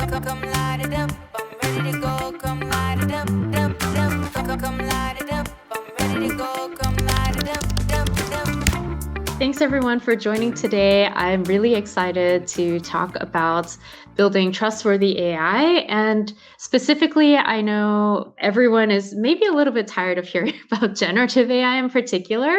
Come light it up, I'm ready to go. Come light it up, come light it up, I'm ready to go. Come light it up. Thanks everyone for joining today. I'm really excited to talk about building trustworthy AI. And specifically, I know everyone is maybe a little bit tired of hearing about generative AI in particular,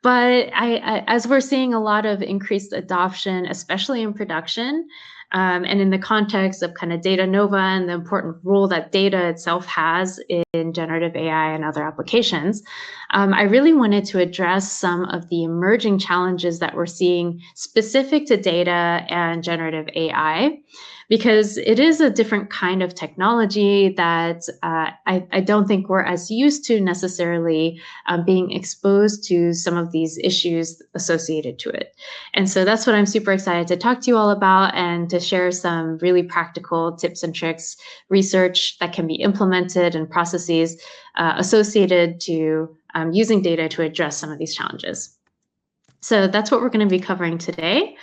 but as we're seeing a lot of increased adoption, especially in production, and in the context of kind of Datanova and the important role that data itself has in generative AI and other applications, I really wanted to address some of the emerging challenges that we're seeing specific to data and generative AI, because it is a different kind of technology that I don't think we're as used to necessarily being exposed to some of these issues associated to it. And so that's what I'm super excited to talk to you all about and to share some really practical tips and tricks, research that can be implemented and processes associated to using data to address some of these challenges. So that's what we're going to be covering today.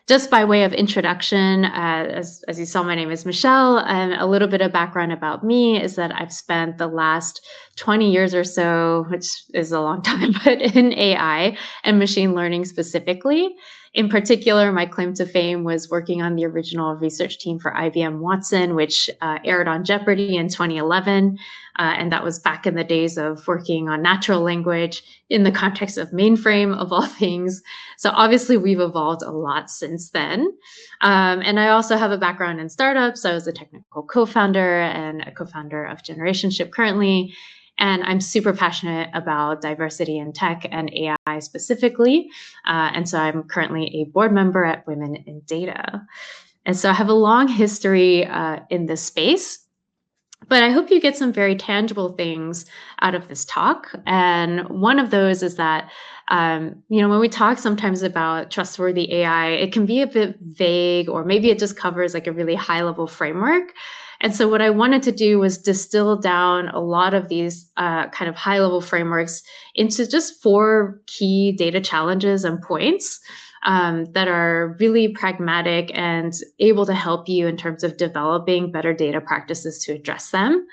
Just by way of introduction, as you saw, my name is Michelle, and a little bit of background about me is that I've spent the last 20 years or so, which is a long time, but in AI and machine learning specifically. In particular, my claim to fame was working on the original research team for IBM Watson, which aired on Jeopardy in 2011. And that was back in the days of working on natural language in the context of mainframe, of all things. So obviously, we've evolved a lot since then. And I also have a background in startups. I was a technical co-founder and a co-founder of Generationship currently. And I'm super passionate about diversity in tech and AI specifically. And so I'm currently a board member at Women in Data. And so I have a long history in this space. But I hope you get some very tangible things out of this talk. And one of those is that, when we talk sometimes about trustworthy AI, it can be a bit vague, or maybe it just covers like a really high level framework. And so what I wanted to do was distill down a lot of these kind of high level frameworks into just 4 key data challenges and points that are really pragmatic and able to help you in terms of developing better data practices to address them.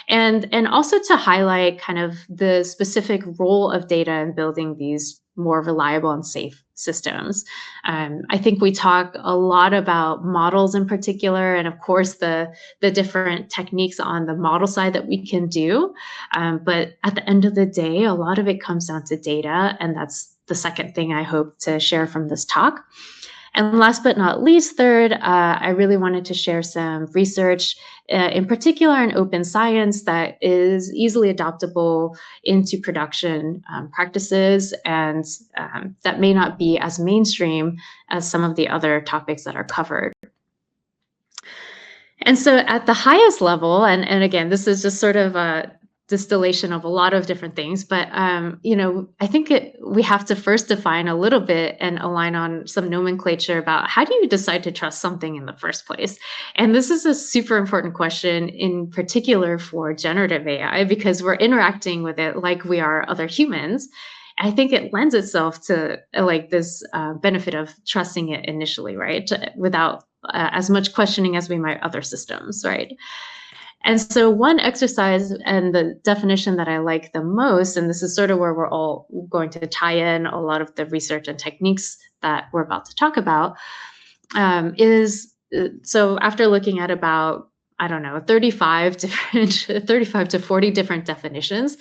And also to highlight kind of the specific role of data in building these more reliable and safe systems. I think we talk a lot about models in particular, and of course the different techniques on the model side that we can do. But at the end of the day, a lot of it comes down to data, and that's the second thing I hope to share from this talk. And last but not least, third, I really wanted to share some research, in particular in open science, that is easily adoptable into production practices, and that may not be as mainstream as some of the other topics that are covered. And so at the highest level, and again, this is just sort of a distillation of a lot of different things, but I think we have to first define a little bit and align on some nomenclature about how do you decide to trust something in the first place. And this is a super important question, in particular for generative AI, because we're interacting with it like we are other humans. I think it lends itself to like this benefit of trusting it initially, right, without as much questioning as we might other systems, right? And so one exercise and the definition that I like the most, and this is sort of where we're all going to tie in a lot of the research and techniques that we're about to talk about, is so after looking at about, 35 to 40 different definitions,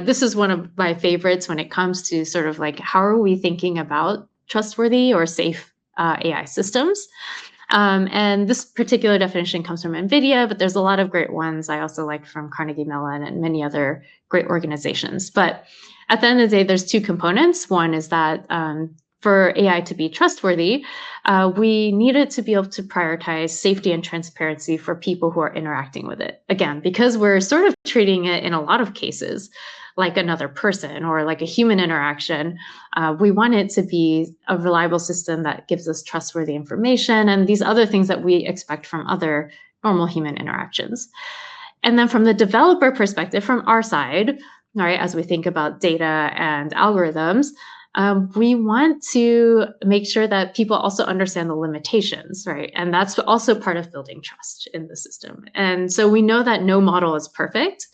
this is one of my favorites when it comes to sort of like, how are we thinking about trustworthy or safe AI systems? And this particular definition comes from NVIDIA, but there's a lot of great ones I also like from Carnegie Mellon and many other great organizations. But at the end of the day, there's 2 components. One is that for AI to be trustworthy, we need it to be able to prioritize safety and transparency for people who are interacting with it. Again, because we're sort of treating it in a lot of cases like another person or like a human interaction, we want it to be a reliable system that gives us trustworthy information and these other things that we expect from other normal human interactions. And then from the developer perspective, from our side, all right, as we think about data and algorithms, we want to make sure that people also understand the limitations, right? And that's also part of building trust in the system. And so we know that no model is perfect.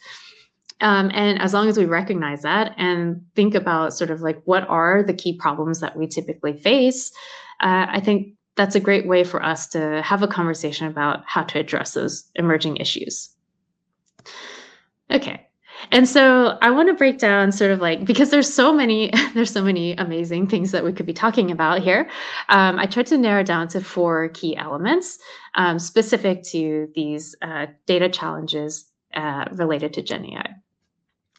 And as long as we recognize that and think about sort of like what are the key problems that we typically face, I think that's a great way for us to have a conversation about how to address those emerging issues. Okay. And so I want to break down sort of like, because there's so many there's so many amazing things that we could be talking about here. I tried to narrow down to 4 key elements specific to these data challenges related to Gen AI.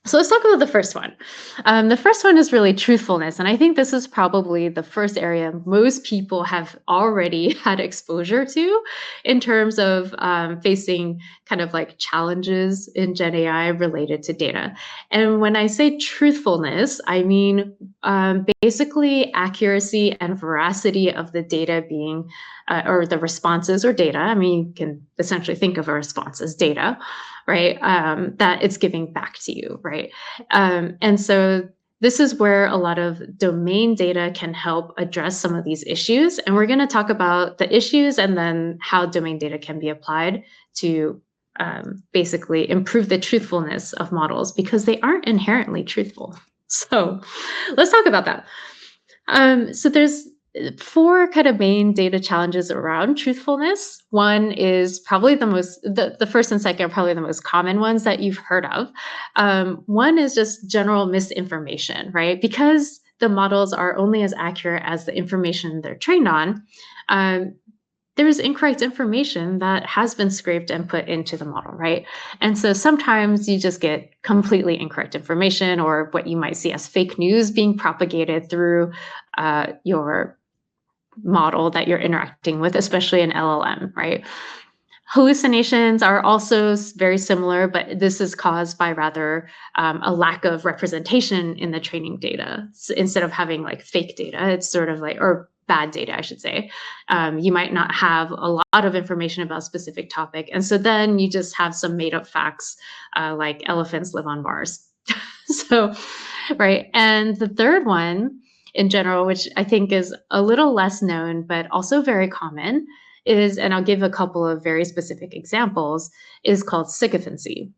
So let's talk about the first one. The first one is really truthfulness. And I think this is probably the first area most people have already had exposure to in terms of facing kind of like challenges in Gen AI related to data. And when I say truthfulness, I mean basically accuracy and veracity of the data being, or the responses or data. I mean, you can essentially think of a response as data, right? That it's giving back to you, right? And so this is where a lot of domain data can help address some of these issues. And we're going to talk about the issues and then how domain data can be applied to basically improve the truthfulness of models because they aren't inherently truthful. So let's talk about that. So there's 4 kind of main data challenges around truthfulness. One is probably the first and second are probably the most common ones that you've heard of. One is just general misinformation, right? Because the models are only as accurate as the information they're trained on. There's incorrect information that has been scraped and put into the model, right? And so sometimes you just get completely incorrect information or what you might see as fake news being propagated through your model that you're interacting with, especially an LLM, right? Hallucinations are also very similar, but this is caused by rather a lack of representation in the training data. So instead of having like fake data, it's sort of like, or bad data, I should say. You might not have a lot of information about a specific topic. And so then you just have some made up facts like elephants live on Mars. So, right. And the third one in general, which I think is a little less known, but also very common, is, and I'll give a couple of very specific examples, is called sycophancy.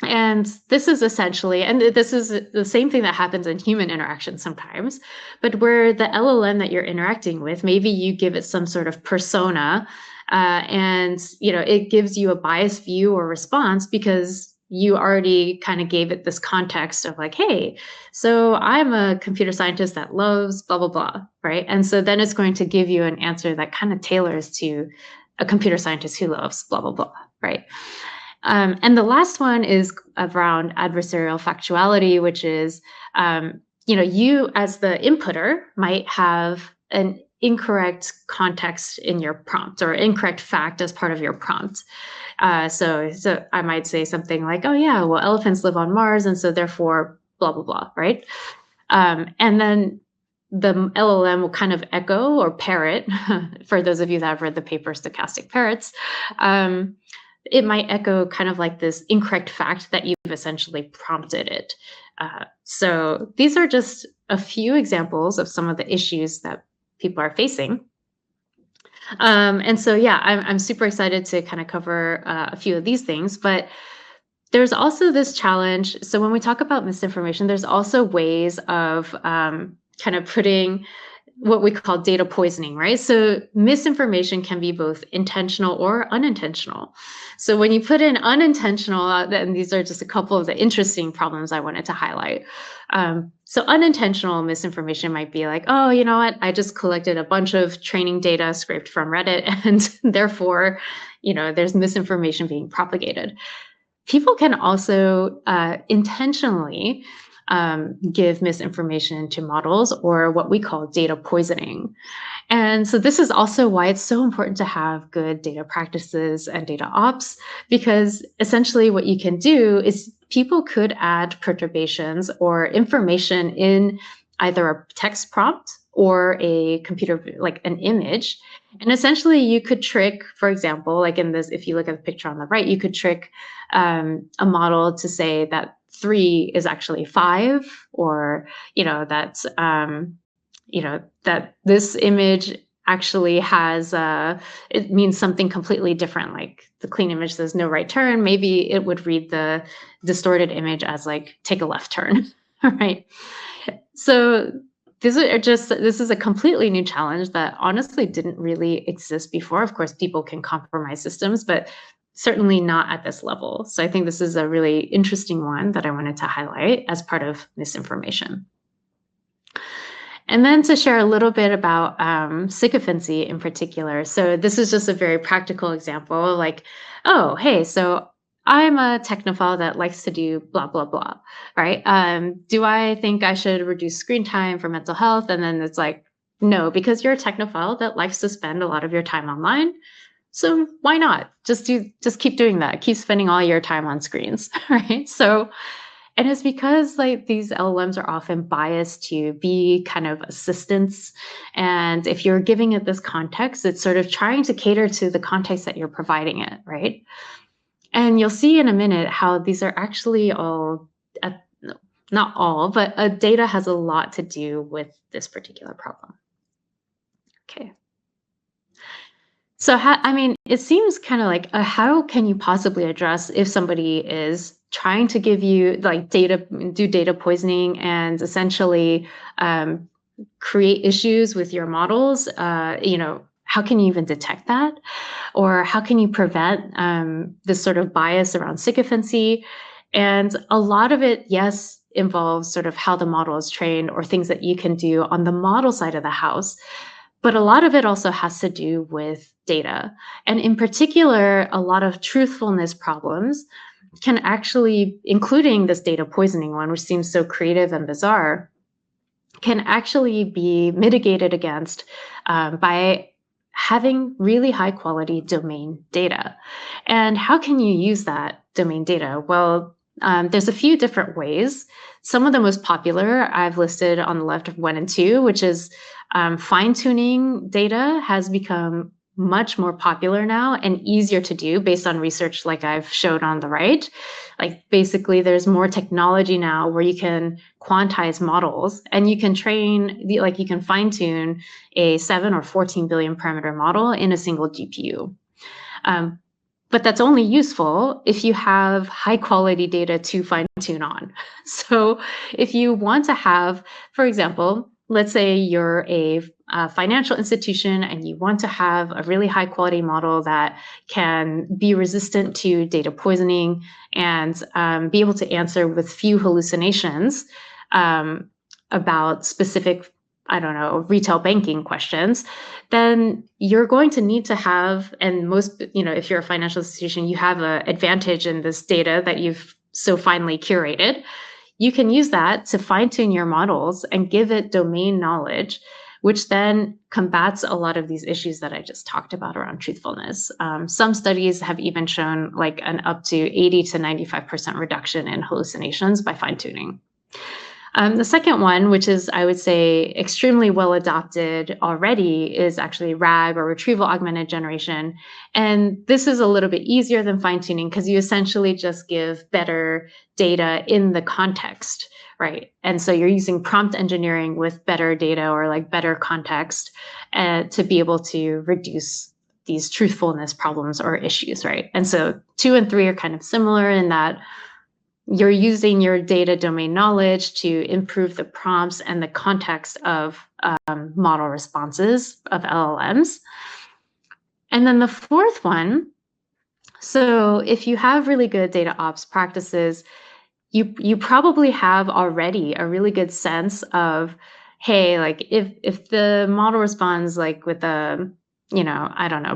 And this is essentially, and this is the same thing that happens in human interaction sometimes, but where the LLM that you're interacting with, maybe you give it some sort of persona, and it gives you a biased view or response because you already kind of gave it this context of like, hey, so I'm a computer scientist that loves blah, blah, blah, right? And so then it's going to give you an answer that kind of tailors to a computer scientist who loves blah, blah, blah, right? And the last one is around adversarial factuality, which is, you as the inputter might have an incorrect context in your prompt or incorrect fact as part of your prompt. So I might say something like, oh yeah, well, elephants live on Mars, and so therefore blah, blah, blah, right? And then the LLM will kind of echo or parrot, for those of you that have read the paper Stochastic Parrots, it might echo kind of like this incorrect fact that you've essentially prompted it. So these are just a few examples of some of the issues that people are facing. And so, yeah, I'm super excited to kind of cover a few of these things, but there's also this challenge. So when we talk about misinformation, there's also ways of kind of putting what we call data poisoning, right? So misinformation can be both intentional or unintentional. So when you put in unintentional, then these are just a couple of the interesting problems I wanted to highlight. So unintentional misinformation might be like, oh, you know what? I just collected a bunch of training data scraped from Reddit, and therefore, there's misinformation being propagated. People can also intentionally give misinformation to models, or what we call data poisoning. And so this is also why it's so important to have good data practices and data ops, because essentially what you can do is people could add perturbations or information in either a text prompt or a computer, like an image. And essentially you could trick, for example, like in this, if you look at the picture on the right, you could trick a model to say that 3 is actually 5, or, that, that this image actually has, it means something completely different. Like the clean image says no right turn. Maybe it would read the distorted image as like take a left turn, right? So this is a completely new challenge that honestly didn't really exist before. Of course, people can compromise systems, but certainly not at this level. So I think this is a really interesting one that I wanted to highlight as part of misinformation. And then to share a little bit about sycophancy in particular. So this is just a very practical example, like, oh, hey, so I'm a technophile that likes to do blah, blah, blah, right? Do I think I should reduce screen time for mental health? And then it's like, no, because you're a technophile that likes to spend a lot of your time online. So why not? Just keep doing that. Keep spending all your time on screens, right? So, and it's because like these LLMs are often biased to be kind of assistants. And if you're giving it this context, it's sort of trying to cater to the context that you're providing it, right? And you'll see in a minute how these are actually all, no, not all, but data has a lot to do with this particular problem. Okay. So, it seems kind of like how can you possibly address if somebody is trying to give you like do data poisoning and essentially create issues with your models? How can you even detect that? Or how can you prevent this sort of bias around sycophancy? And a lot of it, yes, involves sort of how the model is trained or things that you can do on the model side of the house. But a lot of it also has to do with data. And in particular, a lot of truthfulness problems can actually, including this data poisoning one, which seems so creative and bizarre, can actually be mitigated against by having really high quality domain data. And how can you use that domain data? Well, there's a few different ways. Some of the most popular I've listed on the left of 1 and 2, which is fine-tuning data has become much more popular now and easier to do based on research like I've showed on the right. Like basically there's more technology now where you can quantize models and you can you can fine-tune a 7 or 14 billion parameter model in a single GPU. But that's only useful if you have high quality data to fine tune on. So if you want to have, for example, let's say you're a financial institution and you want to have a really high quality model that can be resistant to data poisoning and be able to answer with few hallucinations about specific, retail banking questions, then you're going to need to have, and most, if you're a financial institution, you have an advantage in this data that you've so finely curated. You can use that to fine tune your models and give it domain knowledge, which then combats a lot of these issues that I just talked about around truthfulness. Some studies have even shown like an up to 80 to 95% reduction in hallucinations by fine tuning. The second one, which is, I would say, extremely well adopted already, is actually RAG, or retrieval augmented generation. And this is a little bit easier than fine tuning because you essentially just give better data in the context, right? And so you're using prompt engineering with better data or like better context to be able to reduce these truthfulness problems or issues, right? And so 2 and 3 are kind of similar in that you're using your data domain knowledge to improve the prompts and the context of model responses of LLMs. And then the fourth one, so if you have really good data ops practices, you probably have already a really good sense of, hey, like if the model responds like with a,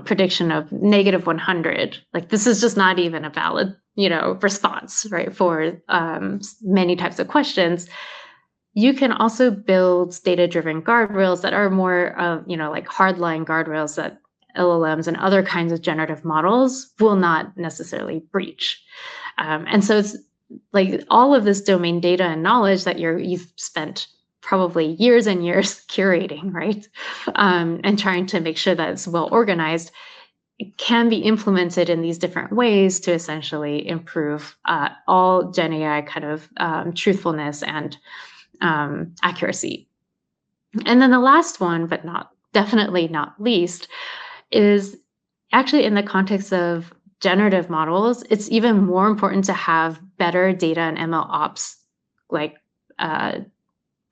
prediction of -100, like this is just not even a valid response, right, for many types of questions. You can also build data-driven guardrails that are more like hardline guardrails that LLMs and other kinds of generative models will not necessarily breach. And so it's like all of this domain data and knowledge that you've spent probably years and years curating, right? And trying to make sure that it's well organized. can be implemented in these different ways to essentially improve all Gen AI kind of truthfulness and accuracy. And then the last one, but definitely not least, is actually in the context of generative models, it's even more important to have better data and ML ops like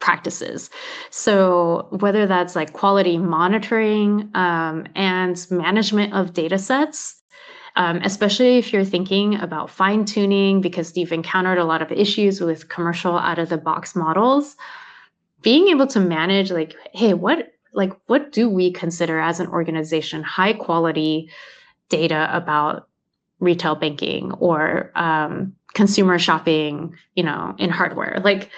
practices. So whether that's like quality monitoring and management of data sets, especially if you're thinking about fine tuning because you've encountered a lot of issues with commercial out of the box models, being able to manage like, hey, what do we consider as an organization high quality data about retail banking or consumer shopping, in hardware? Like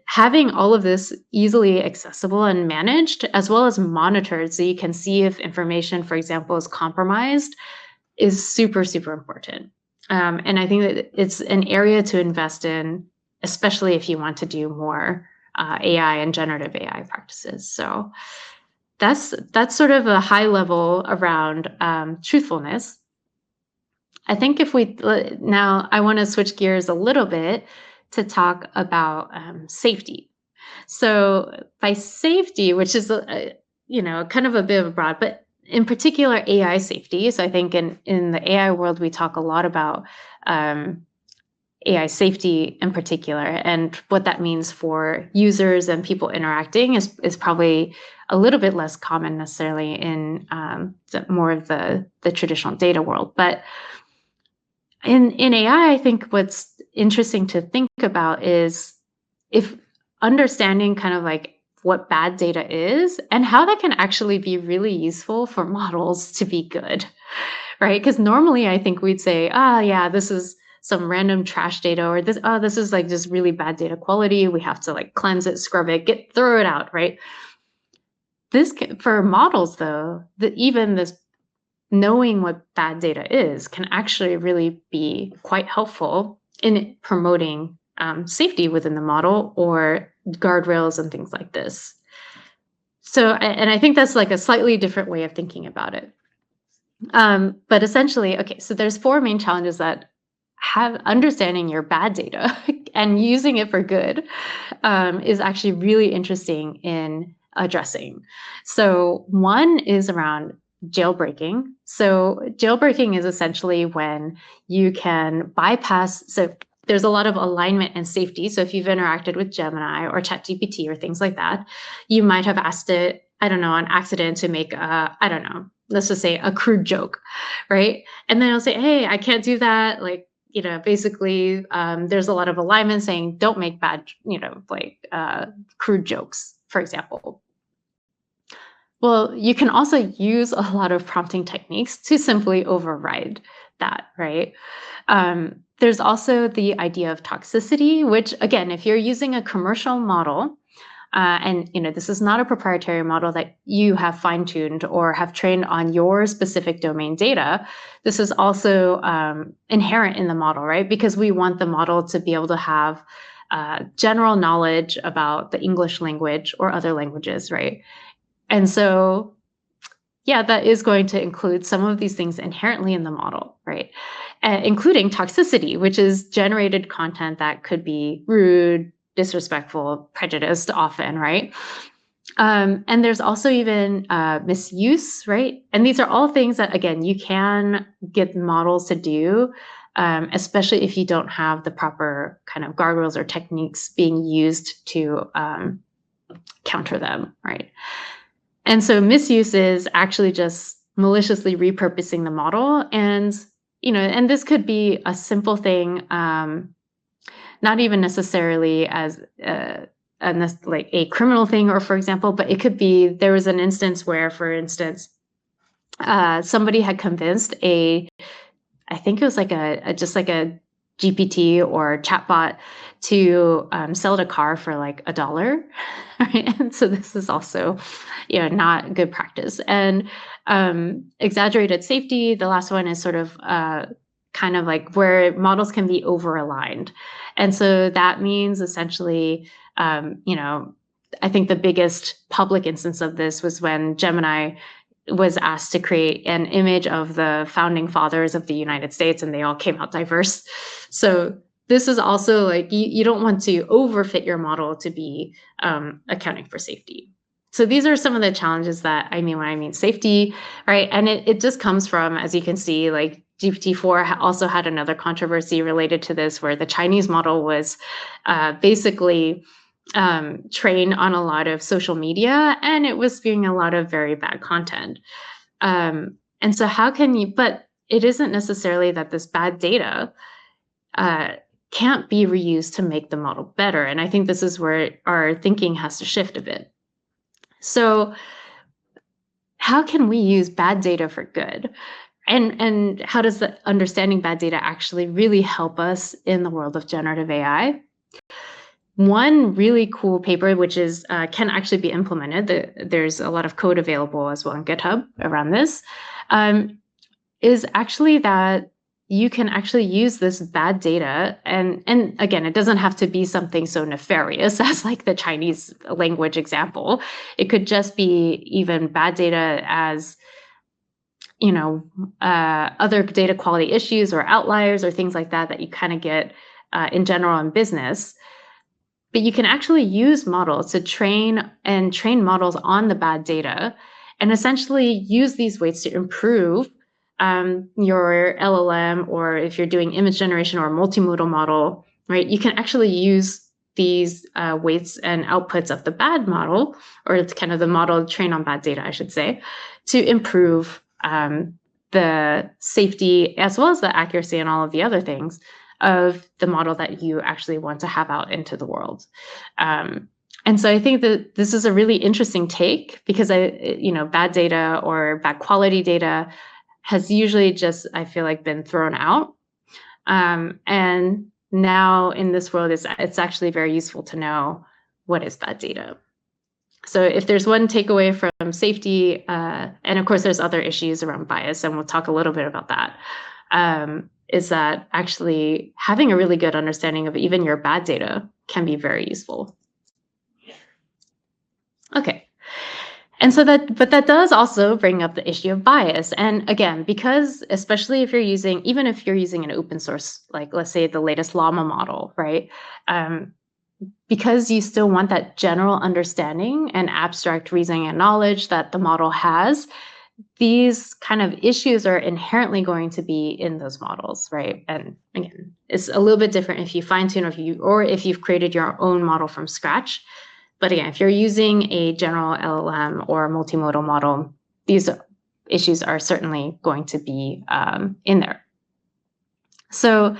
having all of this easily accessible and managed, as well as monitored, so you can see if information, for example, is compromised, is super, super important. And I think that it's an area to invest in, especially if you want to do more AI and generative AI practices. So that's sort of a high level around truthfulness. I think if we now, I want to switch gears a little bit to talk about safety. So by safety, which is kind of a bit of a broad, but in particular AI safety. So I think in the AI world, we talk a lot about AI safety in particular, and what that means for users and people interacting is probably a little bit less common necessarily in more of the traditional data world. But in AI, I think what's interesting to think about is if understanding kind of like what bad data is and how that can actually be really useful for models to be good, right? Because normally I think we'd say, yeah, this is some random trash data, or this is like just really bad data quality. We have to like cleanse it, scrub it, throw it out, right? For models though, even this knowing what bad data is can actually really be quite helpful in promoting safety within the model or guardrails and things like this. So, and I think that's like a slightly different way of thinking about it. But essentially, okay, so there's 4 main challenges that have understanding your bad data and using it for good is actually really interesting in addressing. So one is around jailbreaking. So jailbreaking is essentially when you can bypass, so there's a lot of alignment and safety. So if you've interacted with Gemini or ChatGPT or things like that, you might have asked it, I don't know, on accident to make let's just say a crude joke, right? And then it'll say, hey, I can't do that. Like, basically there's a lot of alignment saying don't make bad, crude jokes, for example. Well, you can also use a lot of prompting techniques to simply override that, right? There's also the idea of toxicity, which again, if you're using a commercial model, and this is not a proprietary model that you have fine-tuned or have trained on your specific domain data, this is also inherent in the model, right? Because we want the model to be able to have general knowledge about the English language or other languages, right? And so, yeah, that is going to include some of these things inherently in the model, right? Including toxicity, which is generated content that could be rude, disrespectful, prejudiced often, right? And there's also even misuse, right? And these are all things that, again, you can get models to do, especially if you don't have the proper kind of guardrails or techniques being used to counter them, right? And so misuse is actually just maliciously repurposing the model. And, and this could be a simple thing, not even necessarily as like a criminal thing, or for example, but it could be, there was an instance where, for instance, somebody had convinced I think it was like just like a GPT or chatbot to sell a car for like $1, right? And so this is also, not good practice. And exaggerated safety, the last one is sort of kind of like where models can be over-aligned. And so that means essentially, I think the biggest public instance of this was when Gemini was asked to create an image of the founding fathers of the United States, and they all came out diverse. So this is also like you don't want to overfit your model to be accounting for safety. So these are some of the challenges that I mean when I mean safety, right? And it just comes from, as you can see, like GPT-4 also had another controversy related to this, where the Chinese model was basically trained on a lot of social media, and it was spewing a lot of very bad content. And so how can you, but it isn't necessarily that this bad data can't be reused to make the model better. And I think this is where our thinking has to shift a bit. So how can we use bad data for good? And how does the understanding bad data actually really help us in the world of generative AI? One really cool paper, which is can actually be implemented, there's a lot of code available as well on GitHub around this, is actually that you can actually use this bad data, and again, it doesn't have to be something so nefarious as like the Chinese language example. It could just be even bad data as other data quality issues or outliers or things like that that you kind of get in general in business. But you can actually use models to train models on the bad data, and essentially use these weights to improve your LLM, or if you're doing image generation or a multimodal model, right? You can actually use these weights and outputs of the bad model, or it's kind of the model trained on bad data, I should say, to improve the safety as well as the accuracy and all of the other things of the model that you actually want to have out into the world. And so I think that this is a really interesting take, because bad data or bad quality data has usually just, I feel like, been thrown out. And now in this world, it's actually very useful to know what is bad data. So if there's one takeaway from safety, and of course there's other issues around bias, and we'll talk a little bit about that, is that actually having a really good understanding of even your bad data can be very useful. Okay. And so that does also bring up the issue of bias. And again, because especially if you're using, even if you're using an open source, like let's say the latest Llama model, right? Because you still want that general understanding and abstract reasoning and knowledge that the model has, these kind of issues are inherently going to be in those models, right? And again, it's a little bit different if you fine tune or if you've created your own model from scratch. But again, if you're using a general LLM or multimodal model, these issues are certainly going to be in there. So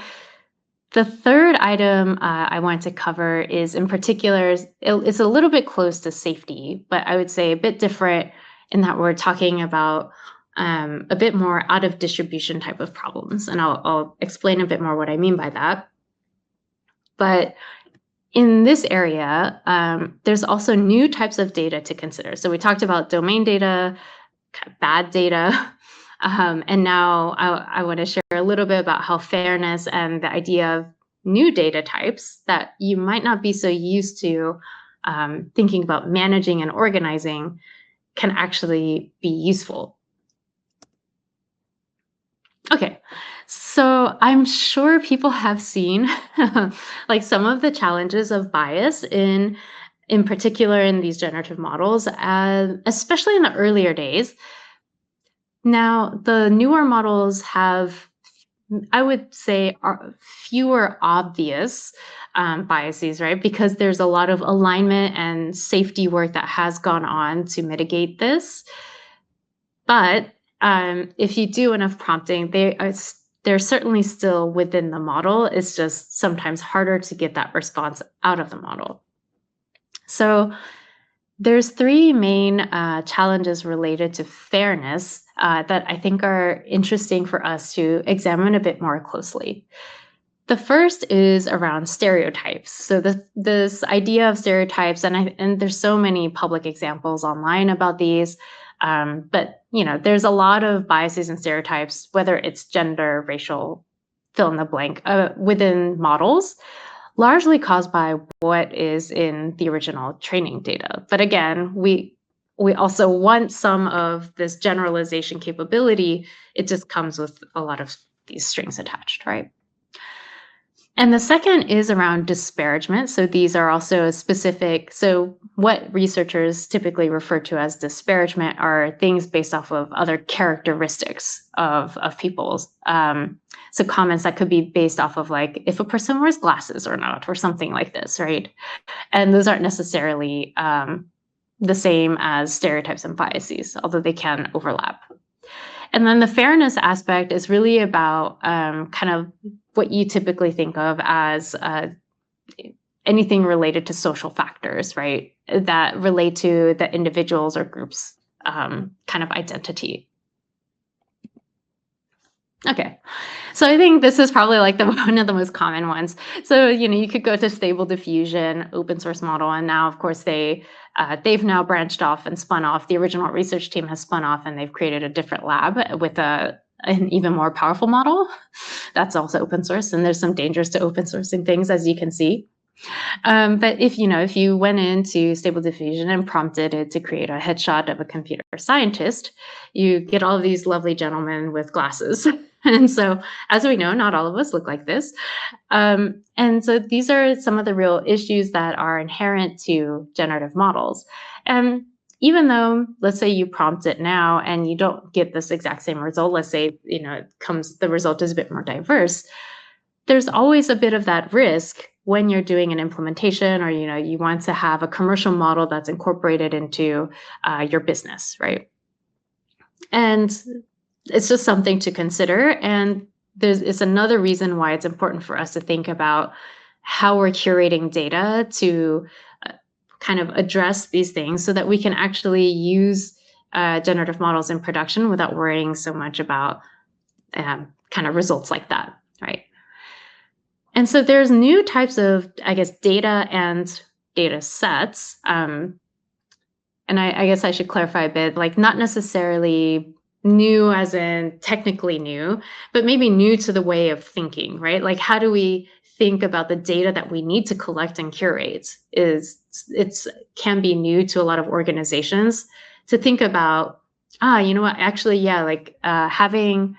the third item I wanted to cover is, in particular, it's a little bit close to safety, but I would say a bit different in that we're talking about a bit more out of distribution type of problems. And I'll explain a bit more what I mean by that. But in this area, there's also new types of data to consider. So we talked about domain data, bad data, and now I want to share a little bit about how fairness and the idea of new data types that you might not be so used to thinking about managing and organizing can actually be useful. Okay, so I'm sure people have seen like some of the challenges of bias in particular in these generative models, especially in the earlier days. Now, the newer models have, I would say, are fewer obvious biases, right? Because there's a lot of alignment and safety work that has gone on to mitigate this. But if you do enough prompting, they're certainly still within the model. It's just sometimes harder to get that response out of the model. So there's three main challenges related to fairness that I think are interesting for us to examine a bit more closely. The first is around stereotypes. So this idea of stereotypes, and there's so many public examples online about these, but there's a lot of biases and stereotypes, whether it's gender, racial, fill in the blank, within models, largely caused by what is in the original training data. But again, we also want some of this generalization capability. It just comes with a lot of these strings attached, right? And the second is around disparagement. So these are also specific. So what researchers typically refer to as disparagement are things based off of other characteristics of people's. So comments that could be based off of like if a person wears glasses or not, or something like this, right? And those aren't necessarily the same as stereotypes and biases, although they can overlap. And then the fairness aspect is really about kind of what you typically think of as anything related to social factors, right? That relate to the individuals or groups kind of identity. Okay, so I think this is probably like one of the most common ones. So you could go to Stable Diffusion, open source model, and now of course they've now branched off and spun off. The original research team has spun off, and they've created a different lab with an even more powerful model. That's also open source, and there's some dangers to open sourcing things, as you can see. But if you went into Stable Diffusion and prompted it to create a headshot of a computer scientist, you get all of these lovely gentlemen with glasses. And so, as we know, not all of us look like this. And so these are some of the real issues that are inherent to generative models. And even though, let's say you prompt it now and you don't get this exact same result, let's say, the result is a bit more diverse, there's always a bit of that risk when you're doing an implementation or, you want to have a commercial model that's incorporated into your business, right? And it's just something to consider. And it's another reason why it's important for us to think about how we're curating data to kind of address these things so that we can actually use generative models in production without worrying so much about kind of results like that, right? And so there's new types of, I guess, data and data sets. And I guess I should clarify a bit, like not necessarily new as in technically new, but maybe new to the way of thinking, right? Like how do we think about the data that we need to collect and curate can be new to a lot of organizations to think about, you know what, actually, yeah, like having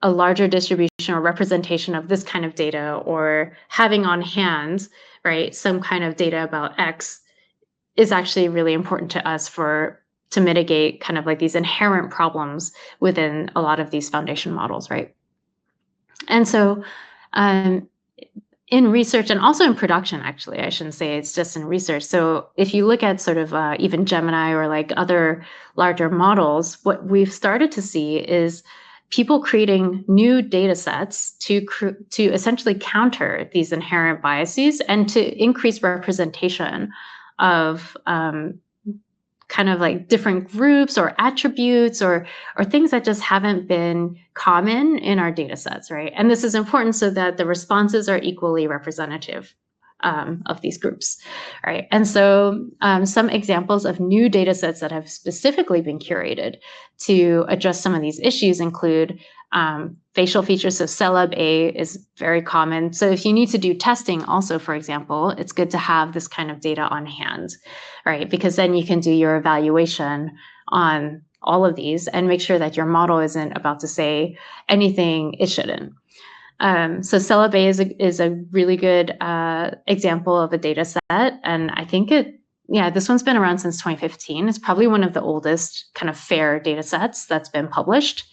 a larger distribution or representation of this kind of data or having on hand, right, some kind of data about X is actually really important to us to mitigate kind of like these inherent problems within a lot of these foundation models, right? And so in research and also in production, actually, I shouldn't say it's just in research. So if you look at sort of even Gemini or like other larger models, what we've started to see is people creating new data sets to essentially counter these inherent biases and to increase representation of kind of like different groups or attributes or things that just haven't been common in our data sets, right? And this is important so that the responses are equally representative of these groups, right? And so some examples of new data sets that have specifically been curated to address some of these issues include facial features. So Celeb A is very common. So if you need to do testing also, for example, it's good to have this kind of data on hand, right? Because then you can do your evaluation on all of these and make sure that your model isn't about to say anything it shouldn't. So Celeb A is a really good example of a data set. And I think this one's been around since 2015. It's probably one of the oldest kind of FAIR data sets that's been published.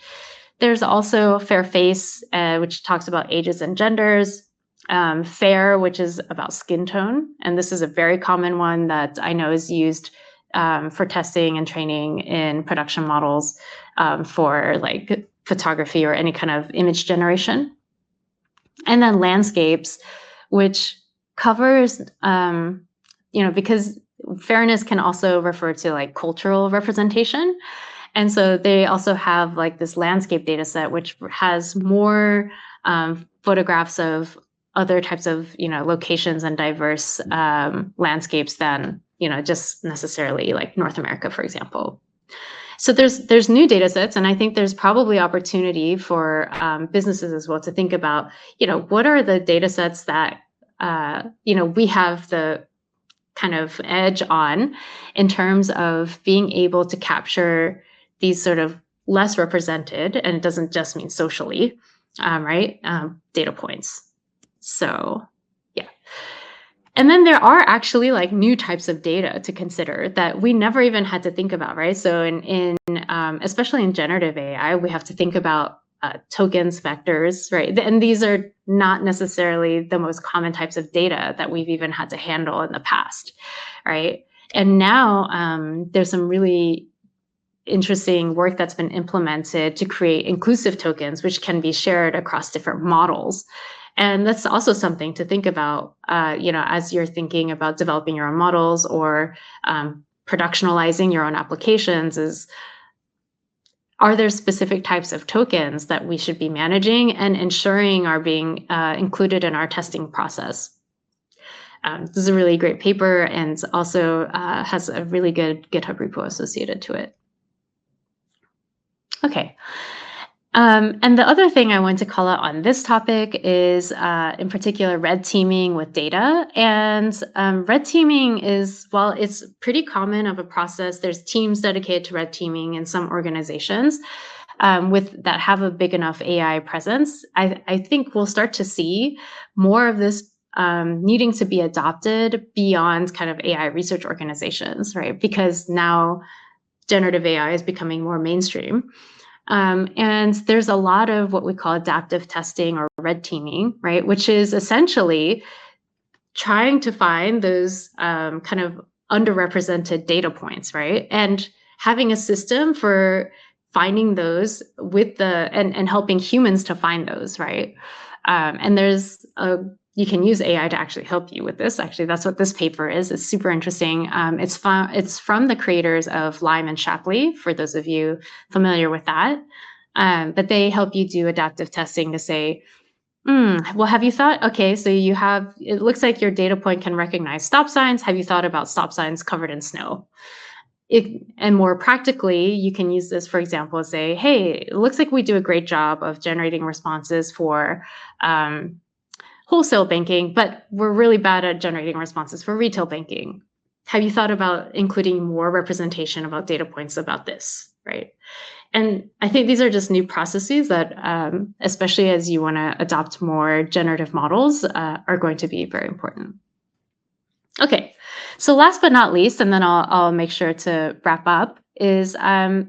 There's also FAIR Face, which talks about ages and genders. FAIR, which is about skin tone. And this is a very common one that I know is used for testing and training in production models for like photography or any kind of image generation. And then landscapes, which covers, because fairness can also refer to like cultural representation. And so they also have like this landscape data set, which has more photographs of other types of, locations and diverse landscapes than, just necessarily like North America, for example. So there's new data sets, and I think there's probably opportunity for businesses as well to think about, what are the data sets that, we have the kind of edge on in terms of being able to capture these sort of less represented, and it doesn't just mean socially, right? Data points. So, yeah. And then there are actually like new types of data to consider that we never even had to think about, right? So in especially in generative AI, we have to think about tokens, vectors, right? And these are not necessarily the most common types of data that we've even had to handle in the past, right? And now there's some really interesting work that's been implemented to create inclusive tokens, which can be shared across different models. And that's also something to think about, as you're thinking about developing your own models or productionalizing your own applications is, are there specific types of tokens that we should be managing and ensuring are being included in our testing process? This is a really great paper and also has a really good GitHub repo associated to it. Okay. And the other thing I want to call out on this topic is, in particular, red teaming with data. And red teaming is, while it's pretty common of a process, there's teams dedicated to red teaming in some organizations that have a big enough AI presence. I think we'll start to see more of this needing to be adopted beyond kind of AI research organizations, right? Because now generative AI is becoming more mainstream. And there's a lot of what we call adaptive testing or red teaming, right? Which is essentially trying to find those kind of underrepresented data points, right? And having a system for finding those with and helping humans to find those, right? And you can use AI to actually help you with this. Actually, that's what this paper is. It's super interesting. It's from the creators of Lime and Shapley, for those of you familiar with that. But they help you do adaptive testing to say, well, have you thought, okay, so it looks like your data point can recognize stop signs. Have you thought about stop signs covered in snow? And more practically, you can use this, for example, say, hey, it looks like we do a great job of generating responses for wholesale banking, but we're really bad at generating responses for retail banking. Have you thought about including more representation about data points about this, right? And I think these are just new processes that, especially as you want to adopt more generative models, are going to be very important. Okay, so last but not least, and then I'll make sure to wrap up, is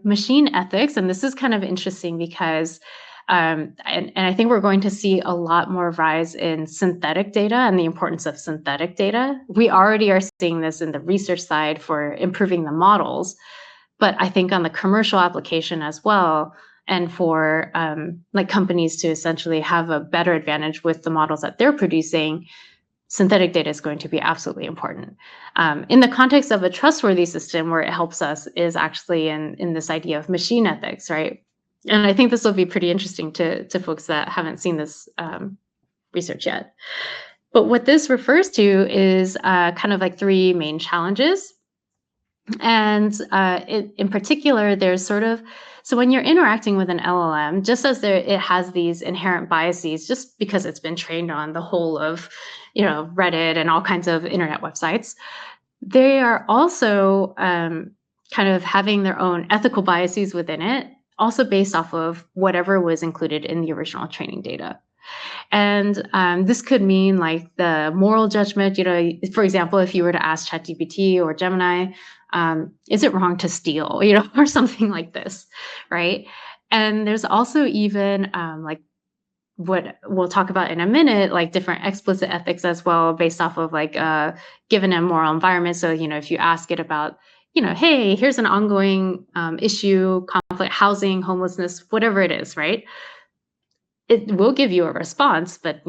machine ethics. And this is kind of interesting because and I think we're going to see a lot more rise in synthetic data and the importance of synthetic data. We already are seeing this in the research side for improving the models, but I think on the commercial application as well, and for like companies to essentially have a better advantage with the models that they're producing, synthetic data is going to be absolutely important. In the context of a trustworthy system, where it helps us is actually in this idea of machine ethics, right? And I think this will be pretty interesting to folks that haven't seen this research yet. But what this refers to is kind of like three main challenges. And in particular, there's so when you're interacting with an LLM, just as it has these inherent biases, just because it's been trained on the whole of, Reddit and all kinds of internet websites, they are also kind of having their own ethical biases within it, also based off of whatever was included in the original training data. And this could mean like the moral judgment, for example, if you were to ask ChatGPT or Gemini, is it wrong to steal, or something like this, right? And there's also even like what we'll talk about in a minute, like different explicit ethics as well, based off of like given a moral environment. So, if you ask it about, hey, here's an ongoing issue, conflict, housing, homelessness, whatever it is, right? It will give you a response, but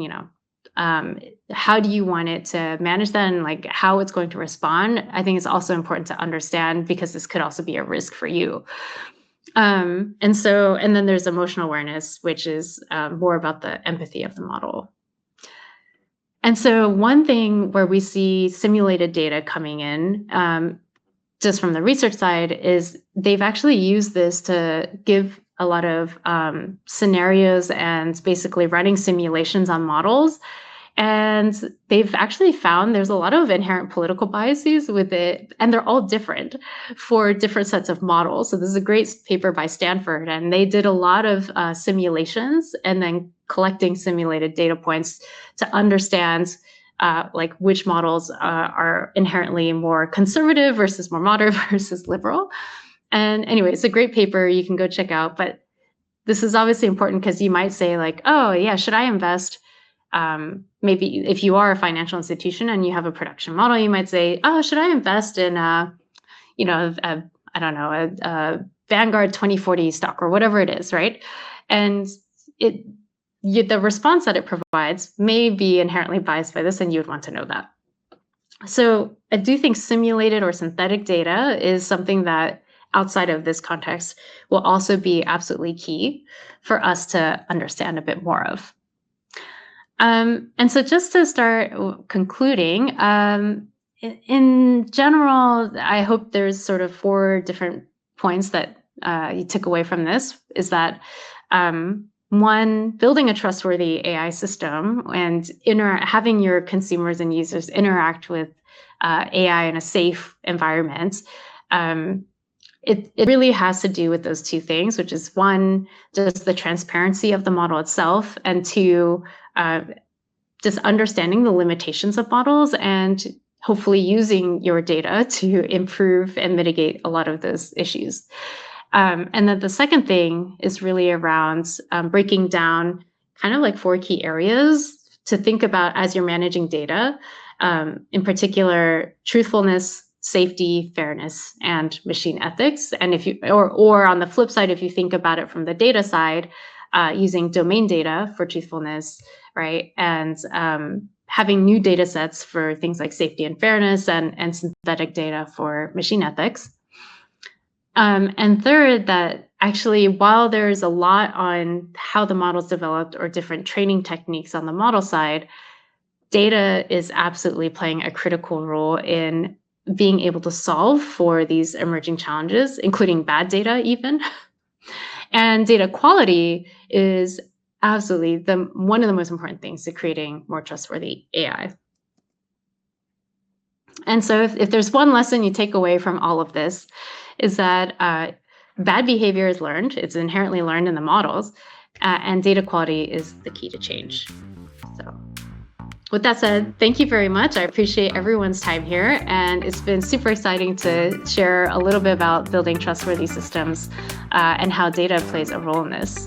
how do you want it to manage that and like how it's going to respond? I think it's also important to understand, because this could also be a risk for you. And then there's emotional awareness, which is more about the empathy of the model. And so one thing where we see simulated data coming in, just from the research side, is they've actually used this to give a lot of scenarios and basically running simulations on models. And they've actually found there's a lot of inherent political biases with it, and they're all different for different sets of models. So this is a great paper by Stanford, and they did a lot of simulations and then collecting simulated data points to understand like which models are inherently more conservative versus more moderate versus liberal. And anyway, it's a great paper you can go check out. But this is obviously important because you might say like, oh yeah, should I invest? Maybe if you are a financial institution and you have a production model, you might say, oh, should I invest in I don't know, a Vanguard 2040 stock or whatever it is, right? And the response that it provides may be inherently biased by this, and you would want to know that. So I do think simulated or synthetic data is something that outside of this context will also be absolutely key for us to understand a bit more of. And so just to start concluding, in general, I hope there's sort of 4 different points that you took away from this, is that one, building a trustworthy AI system and having your consumers and users interact with AI in a safe environment, it really has to do with those 2 things, which is 1, just the transparency of the model itself, and 2, just understanding the limitations of models and hopefully using your data to improve and mitigate a lot of those issues. And then the second thing is really around breaking down kind of like 4 key areas to think about as you're managing data, in particular, truthfulness, safety, fairness, and machine ethics. And if you, or on the flip side, if you think about it from the data side, using domain data for truthfulness, right? And having new data sets for things like safety and fairness, and synthetic data for machine ethics. And third, that actually, while there's a lot on how the model's developed or different training techniques on the model side, data is absolutely playing a critical role in being able to solve for these emerging challenges, including bad data even. And data quality is absolutely one of the most important things to creating more trustworthy AI. And so if there's one lesson you take away from all of this, is that bad behavior is learned. It's inherently learned in the models, and data quality is the key to change. So with that said, thank you very much. I appreciate everyone's time here, and it's been super exciting to share a little bit about building trustworthy systems and how data plays a role in this.